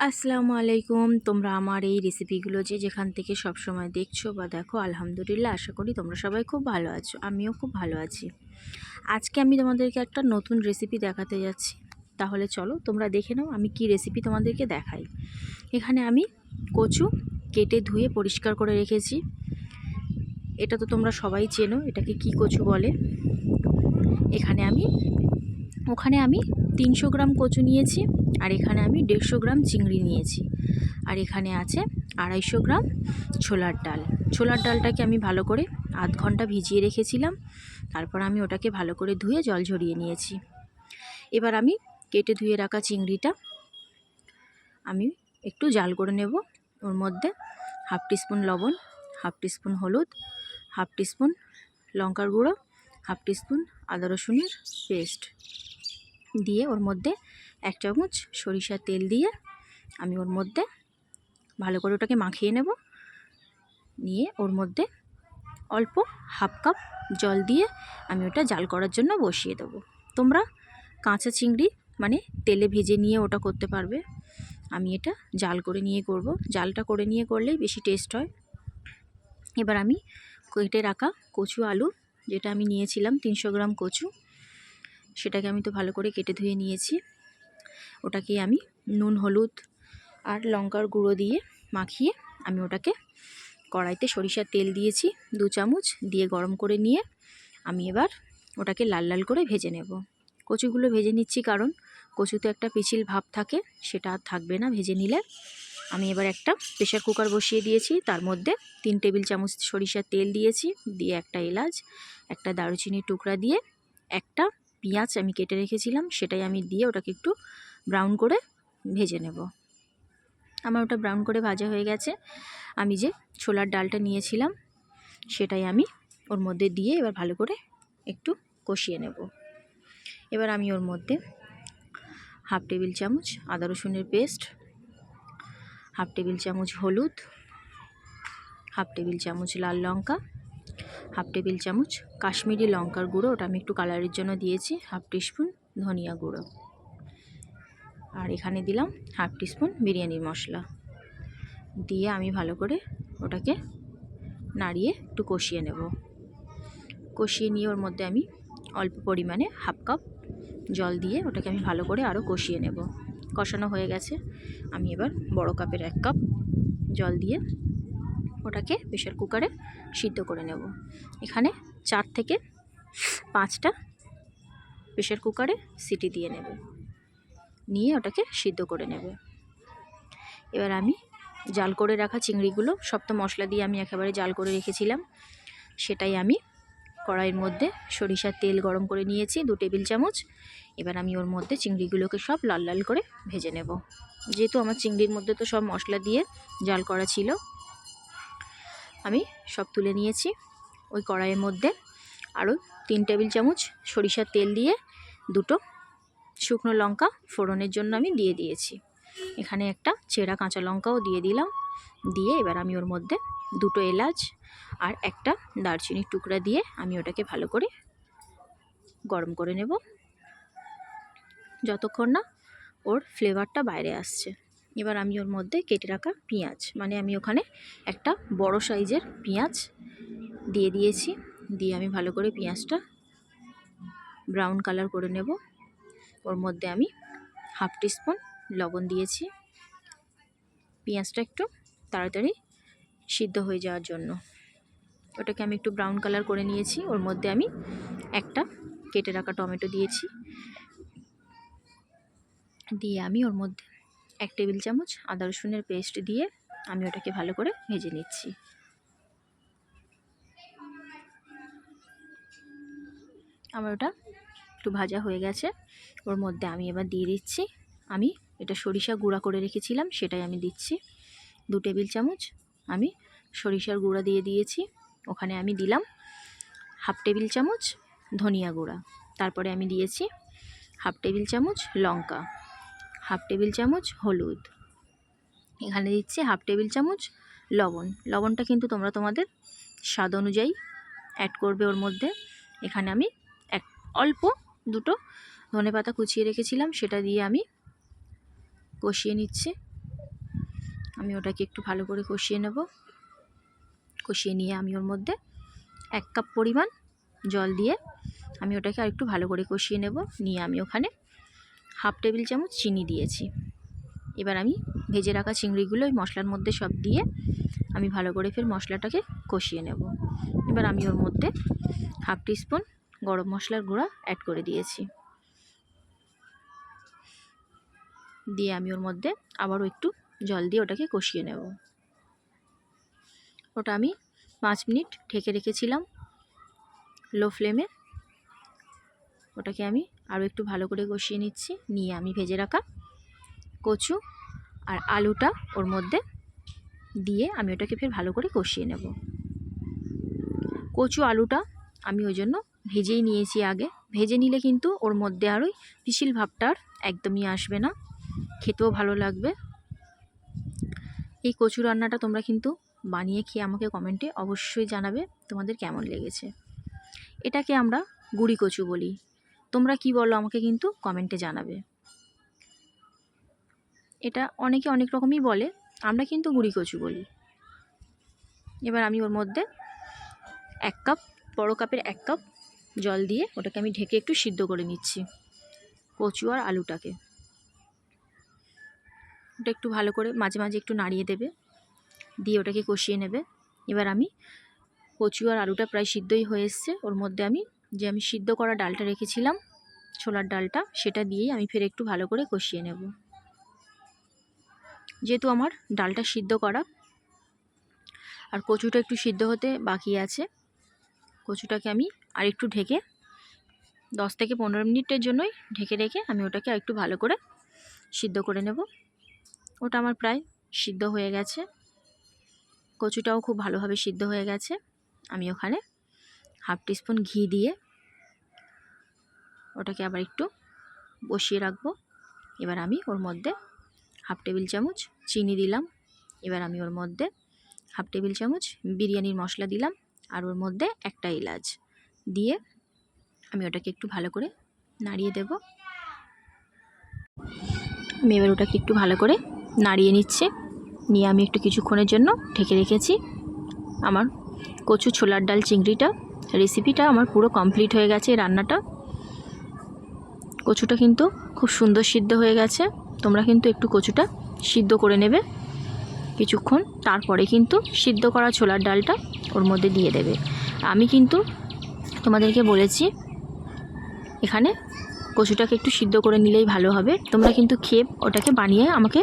আসসালামু আলাইকুম। তোমরা আমার এই রেসিপিগুলো যেখান থেকে সবসময় দেখছো বা দেখো, আলহামদুলিল্লাহ, আশা করি তোমরা সবাই খুব ভালো আছো। আমিও খুব ভালো আছি। আজকে আমি তোমাদেরকে একটা নতুন রেসিপি দেখাতে যাচ্ছি। তাহলে চলো তোমরা দেখে নাও আমি কি রেসিপি তোমাদেরকে দেখাই। এখানে আমি কচু কেটে ধুয়ে পরিষ্কার করে রেখেছি। এটা তো তোমরা সবাই চেনো, এটাকে কি কচু বলে। ওখানে আমি 300 গ্রাম কচু নিয়েছি, আর এখানে আমি 150 গ্রাম চিংড়ি নিয়েছি, আর এখানে আছে 250 গ্রাম ছোলার ডাল। ছোলার ডালটাকে আমি ভালো করে আধ ঘন্টা ভিজিয়ে রেখেছিলাম। তারপর আমি ওটাকে ভালো করে ধুয়ে জল ঝরিয়ে নিয়েছি। এবার আমি কেটে ধুয়ে রাখা চিংড়িটা আমি একটু জাল করে নেব। ওর মধ্যে হাফ টিস্পুন লবণ, হাফ টিস্পুন হলুদ, হাফ টিস্পুন লঙ্কার গুঁড়ো, হাফ টিস্পুন আদা রসুনের পেস্ট দিয়ে, ওর মধ্যে 1 চামচ সরিষার তেল দিয়ে আমি ওর মধ্যে ভালো করে ওটাকে মাখিয়ে নেব। নিয়ে ওর মধ্যে অল্প হাফ কাপ জল দিয়ে আমি ওটা জাল করার জন্য বসিয়ে দেব। তোমরা কাঁচা চিংড়ি মানে তেলে ভেজে নিয়ে ওটা করতে পারবে। আমি এটা জাল করে নিয়ে করব। জালটা করে নিয়ে করলেই বেশি টেস্ট হয়। এবার আমি কেটে রাখা কচু আলু, যেটা আমি নিয়েছিলাম 300 গ্রাম কচু, সেটাকে আমি তো ভালো করে কেটে ধুয়ে নিয়েছি। ওটাকে আমি নুন, হলুদ আর লঙ্কার গুঁড়ো দিয়ে মাখিয়ে আমি ওটাকে কড়াইতে সরিষার তেল দিয়েছি 2 চামচ দিয়ে গরম করে নিয়ে আমি এবার ওটাকে লাল লাল করে ভেজে নেব। কচুগুলো ভেজে নিচ্ছি কারণ কচুতে একটা পিছিল ভাব থাকে, সেটা আর থাকবে না ভেজে নিলে। আমি এবার একটা প্রেশার কুকার বসিয়ে দিয়েছি, তার মধ্যে 3 টেবিল চামচ সরিষার তেল দিয়েছি, দিয়ে একটা এলাচ, একটা দারুচিনির টুকরা দিয়ে একটা পেঁয়াজ আমি কেটে রেখেছিলাম সেটাই আমি দিয়ে ওটাকে একটু ব্রাউন করে ভেজে নেব। আমার ওটা ব্রাউন করে ভাজা হয়ে গেছে। আমি যে ছোলার ডালটা নিয়েছিলাম সেটাই আমি ওর মধ্যে দিয়ে এবার ভালো করে একটু কষিয়ে নেব। এবার আমি ওর মধ্যে হাফ টেবিল চামচ আদা রসুনের পেস্ট, হাফ টেবিল চামচ হলুদ, হাফ টেবিল চামচ লাল লঙ্কা, হাফ টেবিল চামচ কাশ্মীরি লঙ্কার গুঁড়ো, ওটা আমি একটু কালারের জন্য দিয়েছি, হাফ টিস্পুন ধনিয়া গুঁড়ো, আর এখানে দিলাম হাফ টিস্পুন বিরিয়ানির মশলা দিয়ে আমি ভালো করে ওটাকে নাড়িয়ে একটু কষিয়ে নেব। কষিয়ে নিয়ে ওর মধ্যে আমি অল্প পরিমাণে হাফ কাপ জল দিয়ে ওটাকে আমি ভালো করে আরও কষিয়ে নেব। কষানো হয়ে গেছে। আমি এবার বড় কাপের 1 কাপ জল দিয়ে ওটাকে প্রেশার কুকারে সিদ্ধ করে নেব। এখানে 4 থেকে 5টা প্রেশার কুকারে সিটি দিয়ে নেবে, নিয়ে ওটাকে সিদ্ধ করে নেবে। এবার আমি জাল করে রাখা চিংড়িগুলো, সব তো মশলা দিয়ে আমি একেবারে জাল করে রেখেছিলাম, সেটাই আমি কড়াইয়ের মধ্যে সরিষার তেল গরম করে নিয়েছি 2 টেবিল চামচ। এবার আমি ওর মধ্যে চিংড়িগুলোকে সব লাল লাল করে ভেজে নেব। যেহেতু আমার চিংড়ির মধ্যে তো সব মশলা দিয়ে জাল করা ছিল, আমি সব তুলে নিয়েছি। ওই কড়াইয়ের মধ্যে আরও 3 টেবিল চামচ সরিষার তেল দিয়ে 2টো শুকনো লঙ্কা ফোড়নের জন্য আমি দিয়ে দিয়েছি। এখানে একটা চেরা কাঁচা লঙ্কাও দিয়ে দিলাম। দিয়ে এবার আমি ওর মধ্যে 2টো এলাচ আর একটা দারচিনির টুকরা দিয়ে আমি ওটাকে ভালো করে গরম করে নেব, যতক্ষণ না ওর ফ্লেভারটা বাইরে আসছে। এবার আমি ওর মধ্যে কেটে রাখা পেঁয়াজ, মানে আমি ওখানে একটা বড় সাইজের পেঁয়াজ দিয়ে দিয়েছি, দিয়ে আমি ভালো করে পেঁয়াজটা ব্রাউন কালার করে নেব। ওর মধ্যে আমি হাফ টিস্পুন লবণ দিয়েছি, পেঁয়াজটা একটু তাড়াতাড়ি সিদ্ধ হয়ে যাওয়ার জন্য। ওটাকে আমি একটু ব্রাউন কালার করে নিয়েছি। ওর মধ্যে আমি একটা কেটে রাখা টমেটো দিয়েছি, দিয়ে আমি ওর মধ্যে 1 টেবিল চামচ আদা রসুনের পেস্ট দিয়ে আমি ওটাকে ভালো করে ভেজে নিচ্ছি। আমার ওটা একটু ভাজা হয়ে গেছে। ওর মধ্যে আমি এবার দিয়ে দিচ্ছি, আমি এটা সরিষা গুঁড়া করে রেখেছিলাম সেটাই আমি দিচ্ছি। 2 টেবিল চামচ আমি সরিষার গুঁড়া দিয়ে দিয়েছি। ওখানে আমি দিলাম হাফ টেবিল চামচ ধনিয়া গুঁড়া, তারপরে আমি দিয়েছি হাফ টেবিল চামচ লঙ্কা, হাফ টেবিল চামচ হলুদ, এখানে দিচ্ছি হাফ টেবিল চামচ লবণ। লবণটা কিন্তু তোমরা তোমাদের স্বাদ অনুযায়ী অ্যাড করবে ওর মধ্যে। এখানে আমি অল্প 2টো ধনেপাতা কুচিয়ে রেখেছিলাম, সেটা দিয়ে আমি কষিয়ে নিচ্ছি। আমি ওটাকে একটু ভালো করে কষিয়ে নেব। কষিয়ে নিয়ে আমি ওর মধ্যে 1 কাপ পরিমাণ জল দিয়ে আমি ওটাকে আর একটু ভালো করে কষিয়ে নেব। নিয়ে আমি ওখানে 1/2 টেবিল চামচ চিনি দিয়েছি। এবার আমি ভেজে রাখা চিংড়িগুলো ওই মশলার মধ্যে সব দিয়ে আমি ভালো করে ফের মশলাটাকে কষিয়ে নেব। এবার আমি ওর মধ্যে 1/2 টিস্পুন গরম মশলার গুঁড়া অ্যাড করে দিয়েছি। দিয়ে আমি ওর মধ্যে আবারও একটু জল দিয়ে ওটাকে কষিয়ে নেব। ওটা আমি 5 মিনিট ঢেকে রেখেছিলাম লো ফ্লেমে। ওটাকে আমি আরও একটু ভালো করে কষিয়ে নিচ্ছি। নিয়ে আমি ভেজে রাখা কচু আর আলুটা ওর মধ্যে দিয়ে আমি ওটাকে ফের ভালো করে কষিয়ে নেব। কচু আলুটা আমি ওই জন্য ভেজেই নিয়েছি আগে। ভেজে নিলে কিন্তু ওর মধ্যে আর ওই পিশিল ভাবটা আর একদমই আসবে না, খেতেও ভালো লাগবে। এই কচু রান্নাটা তোমরা কিন্তু বানিয়ে খেয়ে আমাকে কমেন্টে অবশ্যই জানাবে তোমাদের কেমন লেগেছে। এটাকে আমরা গুঁড়ি কচু বলি, তোমরা কি বলো আমাকে কিন্তু কমেন্টে জানাবে। এটা অনেকে অনেক রকমই বলে, আমরা কিন্তু গুঁড়ি কচু বলি। এবার আমি ওর মধ্যে 1 কাপ, বড় কাপের 1 কাপ জল দিয়ে ওটাকে আমি ঢেকে একটু সিদ্ধ করে নিচ্ছি কচু আর আলুটাকে। ওটা একটু ভালো করে মাঝে মাঝে একটু নাড়িয়ে দেবে, দিয়ে ওটাকে কষিয়ে নেবে। এবার আমি কচু আর আলুটা প্রায় সিদ্ধই হয়ে এসছে। ওর মধ্যে আমি সিদ্ধ করা ডালটা রেখেছিলাম, ছোলার ডালটা, সেটা দিয়েই আমি ফের একটু ভালো করে কষিয়ে নেব। যেহেতু আমার ডালটা সিদ্ধ করা আর কচুটা একটু সিদ্ধ হতে বাকি আছে, কচুটাকে আমি আর একটু ঢেকে 10 থেকে 15 মিনিটের জন্যই ঢেকে রেখে আমি ওটাকে আর একটু ভালো করে সিদ্ধ করে নেব। ওটা আমার প্রায় সিদ্ধ হয়ে গেছে, কচুটাও খুব ভালোভাবে সিদ্ধ হয়ে গেছে। আমি ওখানে 1/2 টিস্পুন ঘি দিয়ে ওটাকে আবার একটু বসিয়ে রাখবো। এবার আমি ওর মধ্যে 1/2 টেবিল চামচ চিনি দিলাম। এবার আমি ওর মধ্যে 1/2 টেবিল চামচ বিরিয়ানির মশলা দিলাম, আর ওর মধ্যে একটা এলাচ দিয়ে আমি ওটাকে একটু ভালো করে নাড়িয়ে দেব। আমি এবার ওটাকে একটু ভালো করে নাড়িয়ে নিচ্ছি। নিয়ে আমি একটু কিছুক্ষণের জন্য ঢেকে রেখেছি। আমার কচু ছোলার ডাল চিংড়িটা রেসিপিটা আমার পুরো কমপ্লিট হয়ে গেছে। রান্নাটা, কচুটা কিন্তু খুব সুন্দর সিদ্ধ হয়ে গেছে। তোমরা কিন্তু একটু কচুটা সিদ্ধ করে নেবে কিছুক্ষণ, তারপরে কিন্তু সিদ্ধ করা ছোলার ডালটা ওর মধ্যে দিয়ে দেবে। আমি কিন্তু তোমাদেরকে বলেছি এখানে কচুটাকে একটু সিদ্ধ করে নিলেই ভালো হবে। তোমরা কিন্তু খেয়ে ওটাকে বানিয়ে আমাকে